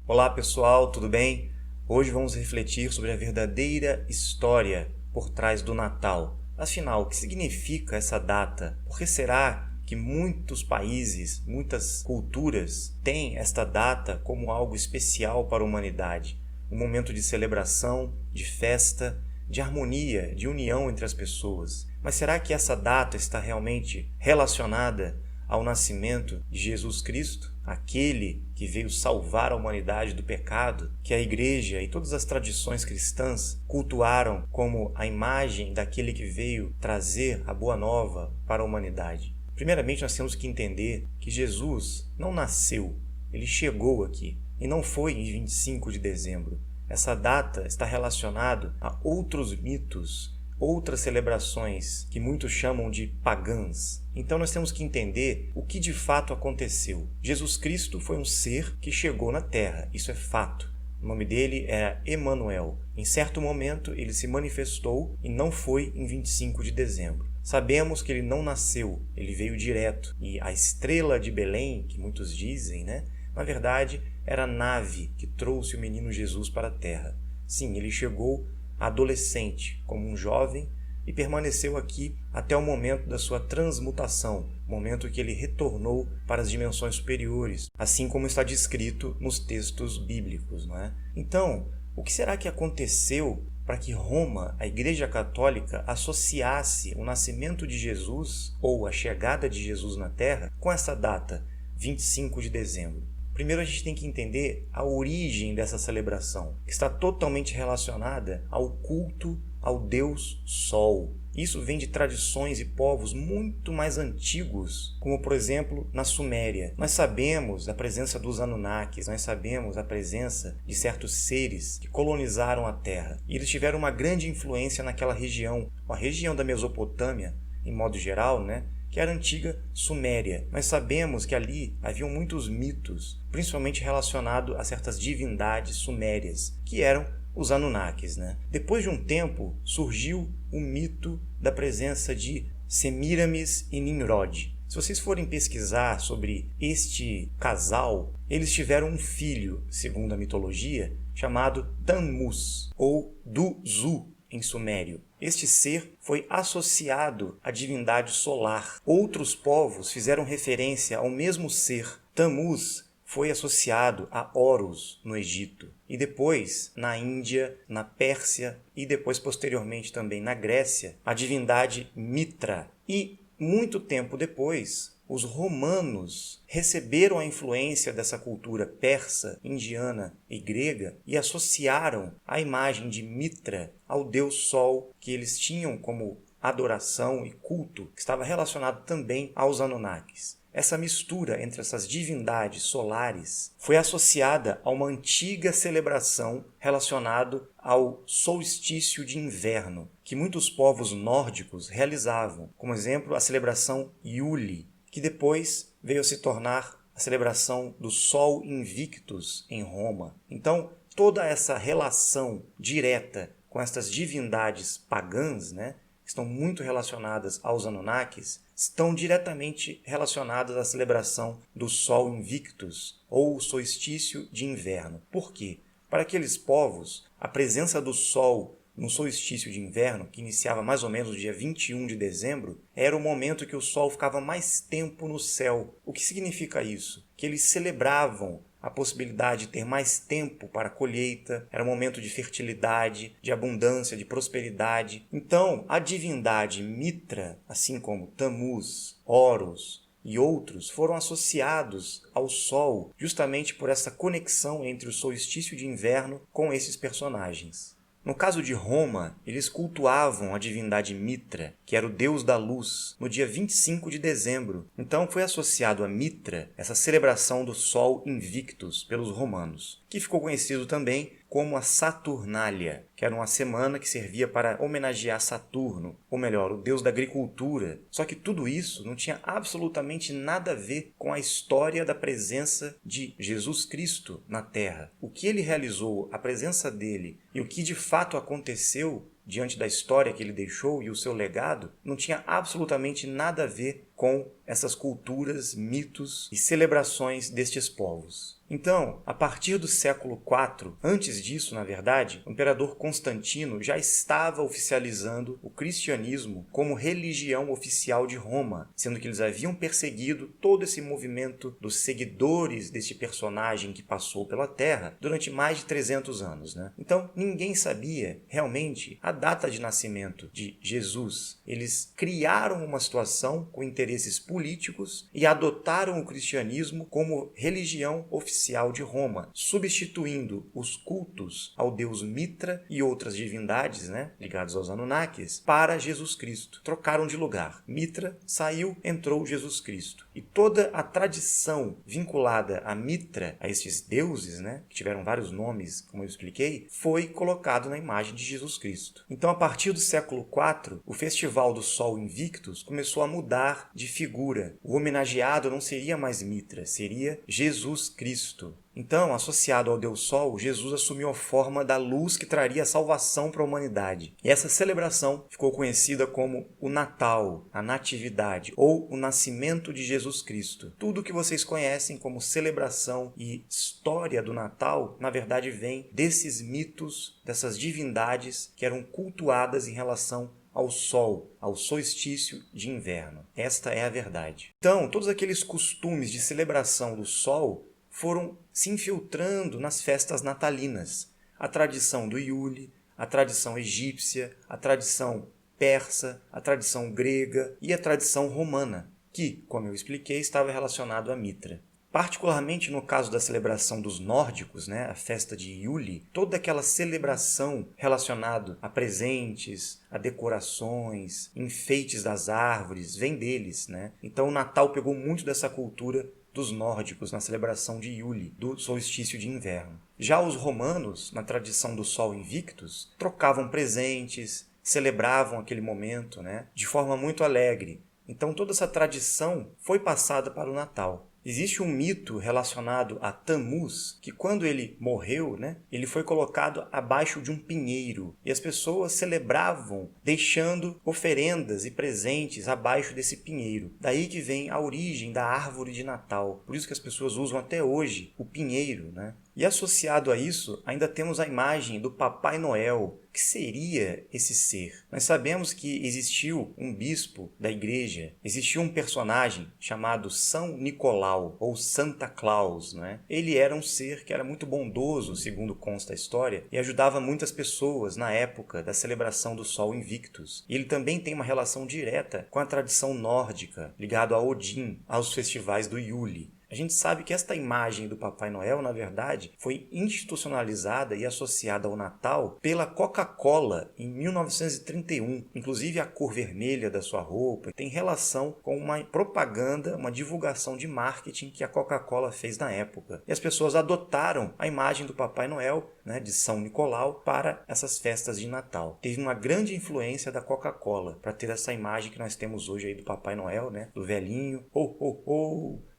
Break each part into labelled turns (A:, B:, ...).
A: Olá pessoal, tudo bem? Hoje vamos refletir sobre a verdadeira história por trás do Natal. Afinal, o que significa essa data? Por que será que muitos países, muitas culturas têm esta data como algo especial para a humanidade? Um momento de celebração, de festa, de harmonia, de união entre as pessoas. Mas será que essa data está realmente relacionada ao nascimento de Jesus Cristo, aquele que veio salvar a humanidade do pecado, que a Igreja e todas as tradições cristãs cultuaram como a imagem daquele que veio trazer a boa nova para a humanidade? Primeiramente, nós temos que entender que Jesus não nasceu, ele chegou aqui, e não foi em 25 de dezembro. Essa data está relacionada a outros mitos, outras celebrações que muitos chamam de pagãs. Então nós temos que entender o que de fato aconteceu. Jesus Cristo foi um ser que chegou na Terra, isso é fato. O nome dele era Emanuel. Em certo momento ele se manifestou e não foi em 25 de dezembro. Sabemos que ele não nasceu, ele veio direto. E a estrela de Belém, que muitos dizem, na verdade era a nave que trouxe o menino Jesus para a Terra. Sim, ele chegou adolescente, como um jovem, e permaneceu aqui até o momento da sua transmutação, momento que ele retornou para as dimensões superiores, assim como está descrito nos textos bíblicos, não é? Então, o que será que aconteceu para que Roma, a Igreja Católica, associasse o nascimento de Jesus, ou a chegada de Jesus na Terra, com essa data, 25 de dezembro? Primeiro a gente tem que entender a origem dessa celebração, que está totalmente relacionada ao culto ao Deus Sol. Isso vem de tradições e povos muito mais antigos, como por exemplo na Suméria. Nós sabemos da presença dos Anunnakis, nós sabemos a presença de certos seres que colonizaram a Terra. E eles tiveram uma grande influência naquela região, a região da Mesopotâmia, em modo geral, que era a antiga Suméria. Nós sabemos que ali haviam muitos mitos, principalmente relacionados a certas divindades sumérias, que eram os Anunnakis. Depois de um tempo, surgiu o mito da presença de Semíramis e Nimrod. Se vocês forem pesquisar sobre este casal, eles tiveram um filho, segundo a mitologia, chamado Tammuz, ou Duzu, em sumério. Este ser foi associado à divindade solar. Outros povos fizeram referência ao mesmo ser. Tammuz foi associado a Horus, no Egito. E depois, na Índia, na Pérsia e depois, posteriormente, também na Grécia, a divindade Mitra. E, muito tempo depois, os romanos receberam a influência dessa cultura persa, indiana e grega e associaram a imagem de Mitra ao deus Sol, que eles tinham como adoração e culto, que estava relacionado também aos Anunnakis. Essa mistura entre essas divindades solares foi associada a uma antiga celebração relacionada ao solstício de inverno, que muitos povos nórdicos realizavam, como exemplo a celebração Yule, que depois veio a se tornar a celebração do Sol Invictus em Roma. Então, toda essa relação direta com estas divindades pagãs, que estão muito relacionadas aos Anunnakis, estão diretamente relacionadas à celebração do Sol Invictus, ou o solstício de inverno. Por quê? Para aqueles povos, a presença do Sol no solstício de inverno, que iniciava mais ou menos no dia 21 de dezembro, era o momento que o Sol ficava mais tempo no céu. O que significa isso? Que eles celebravam a possibilidade de ter mais tempo para a colheita, era um momento de fertilidade, de abundância, de prosperidade. Então, a divindade Mitra, assim como Tammuz, Horus e outros, foram associados ao Sol justamente por essa conexão entre o solstício de inverno com esses personagens. No caso de Roma, eles cultuavam a divindade Mitra, que era o deus da luz, no dia 25 de dezembro. Então foi associado a Mitra essa celebração do Sol Invictus pelos romanos, que ficou conhecido também como a Saturnália, que era uma semana que servia para homenagear Saturno, ou melhor, o deus da agricultura. Só que tudo isso não tinha absolutamente nada a ver com a história da presença de Jesus Cristo na Terra. O que ele realizou, a presença dele e o que de fato aconteceu diante da história que ele deixou e o seu legado, não tinha absolutamente nada a ver com essas culturas, mitos e celebrações destes povos. Então, a partir do século IV, antes disso, na verdade, o imperador Constantino já estava oficializando o cristianismo como religião oficial de Roma, sendo que eles haviam perseguido todo esse movimento dos seguidores deste personagem que passou pela Terra durante mais de 300 anos, né? Então, ninguém sabia realmente a data de nascimento de Jesus. Eles criaram uma situação com interesses políticos e adotaram o cristianismo como religião oficial de Roma, substituindo os cultos ao deus Mitra e outras divindades, né, ligados aos Anunnakis, para Jesus Cristo. Trocaram de lugar. Mitra saiu, entrou Jesus Cristo. E toda a tradição vinculada a Mitra, a estes deuses, né, que tiveram vários nomes, como eu expliquei, foi colocado na imagem de Jesus Cristo. Então, a partir do século IV, o Festival do Sol Invictus começou a mudar de figura. O homenageado não seria mais Mitra, seria Jesus Cristo. Então, associado ao Deus Sol, Jesus assumiu a forma da luz que traria a salvação para a humanidade. E essa celebração ficou conhecida como o Natal, a Natividade, ou o Nascimento de Jesus Cristo. Tudo que vocês conhecem como celebração e história do Natal, na verdade, vem desses mitos, dessas divindades que eram cultuadas em relação ao sol, ao solstício de inverno. Esta é a verdade. Então, todos aqueles costumes de celebração do sol foram se infiltrando nas festas natalinas. A tradição do Iule, a tradição egípcia, a tradição persa, a tradição grega e a tradição romana, que, como eu expliquei, estava relacionado a Mitra. Particularmente no caso da celebração dos nórdicos, né, a festa de Iule, toda aquela celebração relacionada a presentes, a decorações, enfeites das árvores, vem deles, né? Então o Natal pegou muito dessa cultura dos nórdicos na celebração de Iule, do solstício de inverno. Já os romanos, na tradição do Sol Invictus, trocavam presentes, celebravam aquele momento, né, de forma muito alegre. Então toda essa tradição foi passada para o Natal. Existe um mito relacionado a Tammuz, que quando ele morreu, né, ele foi colocado abaixo de um pinheiro. E as pessoas celebravam deixando oferendas e presentes abaixo desse pinheiro. Daí que vem a origem da árvore de Natal. Por isso que as pessoas usam até hoje o pinheiro, né? E associado a isso, ainda temos a imagem do Papai Noel. O que seria esse ser? Nós sabemos que existiu um bispo da igreja, existiu um personagem chamado São Nicolau, ou Santa Claus, né? Ele era um ser que era muito bondoso, segundo consta a história, e ajudava muitas pessoas na época da celebração do Sol Invictus. E ele também tem uma relação direta com a tradição nórdica, ligado a Odin, aos festivais do Iule. A gente sabe que esta imagem do Papai Noel, na verdade, foi institucionalizada e associada ao Natal pela Coca-Cola em 1931. Inclusive a cor vermelha da sua roupa tem relação com uma propaganda, uma divulgação de marketing que a Coca-Cola fez na época. E as pessoas adotaram a imagem do Papai Noel, né, de São Nicolau, para essas festas de Natal. Teve uma grande influência da Coca-Cola para ter essa imagem que nós temos hoje aí do Papai Noel, né, do velhinho,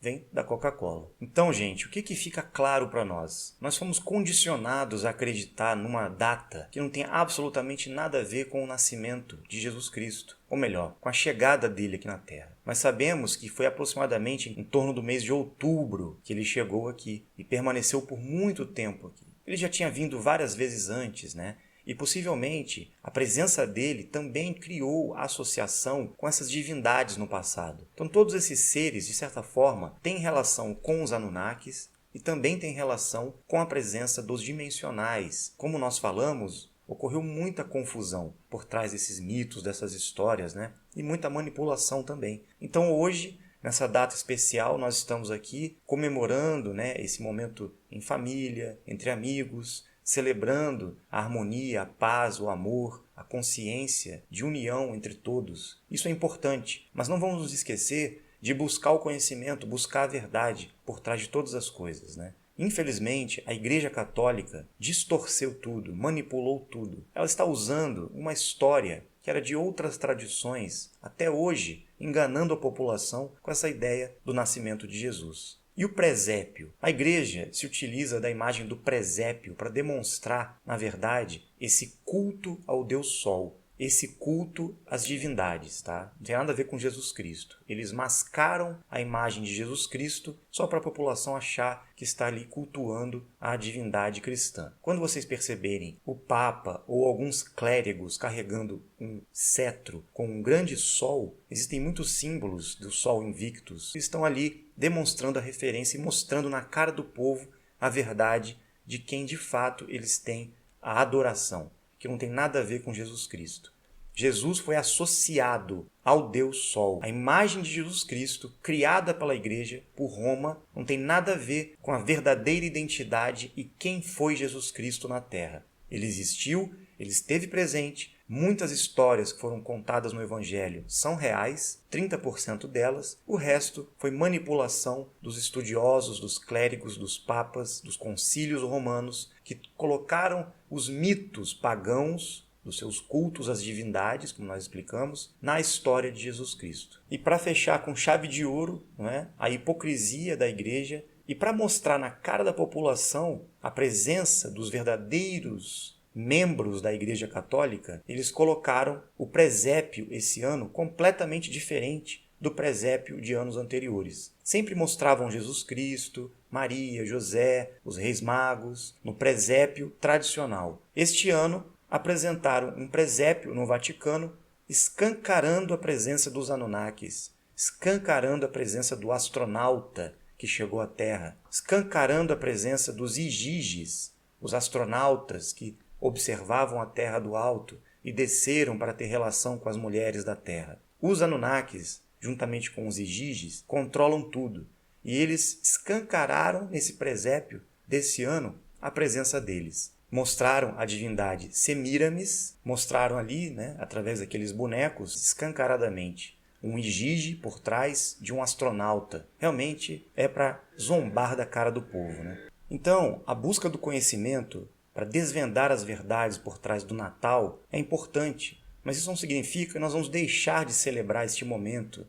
A: vem da Coca-Cola. Então, gente, o que fica claro para nós? Nós fomos condicionados a acreditar numa data que não tem absolutamente nada a ver com o nascimento de Jesus Cristo. Ou melhor, com a chegada dele aqui na Terra. Mas sabemos que foi aproximadamente em torno do mês de outubro que ele chegou aqui e permaneceu por muito tempo aqui. Ele já tinha vindo várias vezes antes, né? E possivelmente a presença dele também criou a associação com essas divindades no passado. Então todos esses seres, de certa forma, têm relação com os Anunnakis e também têm relação com a presença dos dimensionais. Como nós falamos, ocorreu muita confusão por trás desses mitos, dessas histórias, né? E muita manipulação também. Então hoje, nessa data especial, nós estamos aqui comemorando, né, esse momento em família, entre amigos, celebrando a harmonia, a paz, o amor, a consciência de união entre todos. Isso é importante, mas não vamos nos esquecer de buscar o conhecimento, buscar a verdade por trás de todas as coisas, né? Infelizmente, a Igreja Católica distorceu tudo, manipulou tudo. Ela está usando uma história que era de outras tradições, até hoje, enganando a população com essa ideia do nascimento de Jesus. E o presépio? A igreja se utiliza da imagem do presépio para demonstrar, na verdade, esse culto ao Deus Sol. esse culto às divindades, tá? Não tem nada a ver com Jesus Cristo. Eles mascaram a imagem de Jesus Cristo só para a população achar que está ali cultuando a divindade cristã. Quando vocês perceberem o Papa ou alguns clérigos carregando um cetro com um grande sol, existem muitos símbolos do Sol Invictus que estão ali demonstrando a referência e mostrando na cara do povo a verdade de quem de fato eles têm a adoração, que não tem nada a ver com Jesus Cristo. Jesus foi associado ao Deus Sol. A imagem de Jesus Cristo, criada pela Igreja, por Roma, não tem nada a ver com a verdadeira identidade e quem foi Jesus Cristo na Terra. Ele existiu, ele esteve presente, muitas histórias que foram contadas no Evangelho são reais, 30% delas, o resto foi manipulação dos estudiosos, dos clérigos, dos papas, dos concílios romanos, que colocaram os mitos pagãos dos seus cultos às divindades, como nós explicamos, na história de Jesus Cristo. E para fechar com chave de ouro, não é? A hipocrisia da Igreja, e para mostrar na cara da população a presença dos verdadeiros membros da Igreja Católica, eles colocaram o presépio esse ano completamente diferente do presépio de anos anteriores. Sempre mostravam Jesus Cristo, Maria, José, os reis magos, no presépio tradicional. Este ano apresentaram um presépio no Vaticano escancarando a presença dos Anunnakis, escancarando a presença do astronauta que chegou à Terra, escancarando a presença dos Igigis, os astronautas que observavam a Terra do alto e desceram para ter relação com as mulheres da Terra. Os Anunnakis, juntamente com os Igigis, controlam tudo, e eles escancararam nesse presépio desse ano a presença deles. Mostraram a divindade Semíramis, mostraram ali, através daqueles bonecos, escancaradamente, um Igigi por trás de um astronauta. Realmente é para zombar da cara do povo, Então, a busca do conhecimento para desvendar as verdades por trás do Natal é importante, mas isso não significa que nós vamos deixar de celebrar este momento,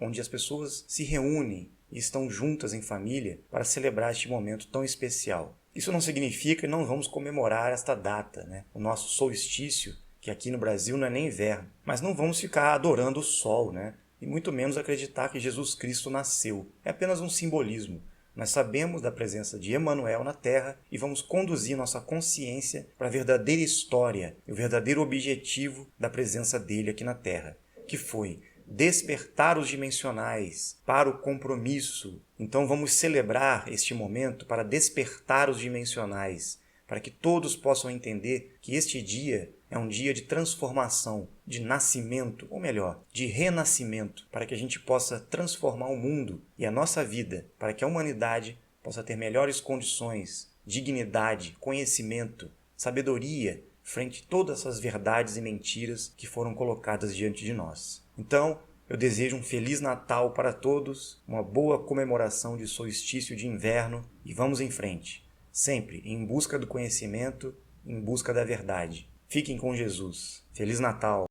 A: onde as pessoas se reúnem e estão juntas em família para celebrar este momento tão especial. Isso não significa que não vamos comemorar esta data, o nosso solstício, que aqui no Brasil não é nem inverno, mas não vamos ficar adorando o sol, e muito menos acreditar que Jesus Cristo nasceu. É apenas um simbolismo. Nós sabemos da presença de Emanuel na Terra e vamos conduzir nossa consciência para a verdadeira história e o verdadeiro objetivo da presença dele aqui na Terra, que foi despertar os dimensionais para o compromisso. Então vamos celebrar este momento para despertar os dimensionais, para que todos possam entender que este dia é um dia de transformação, de nascimento, ou melhor, de renascimento, para que a gente possa transformar o mundo e a nossa vida, para que a humanidade possa ter melhores condições, dignidade, conhecimento, sabedoria, frente a todas essas verdades e mentiras que foram colocadas diante de nós. Então, eu desejo um Feliz Natal para todos, uma boa comemoração de solstício de inverno e vamos em frente, sempre em busca do conhecimento, em busca da verdade. Fiquem com Jesus. Feliz Natal!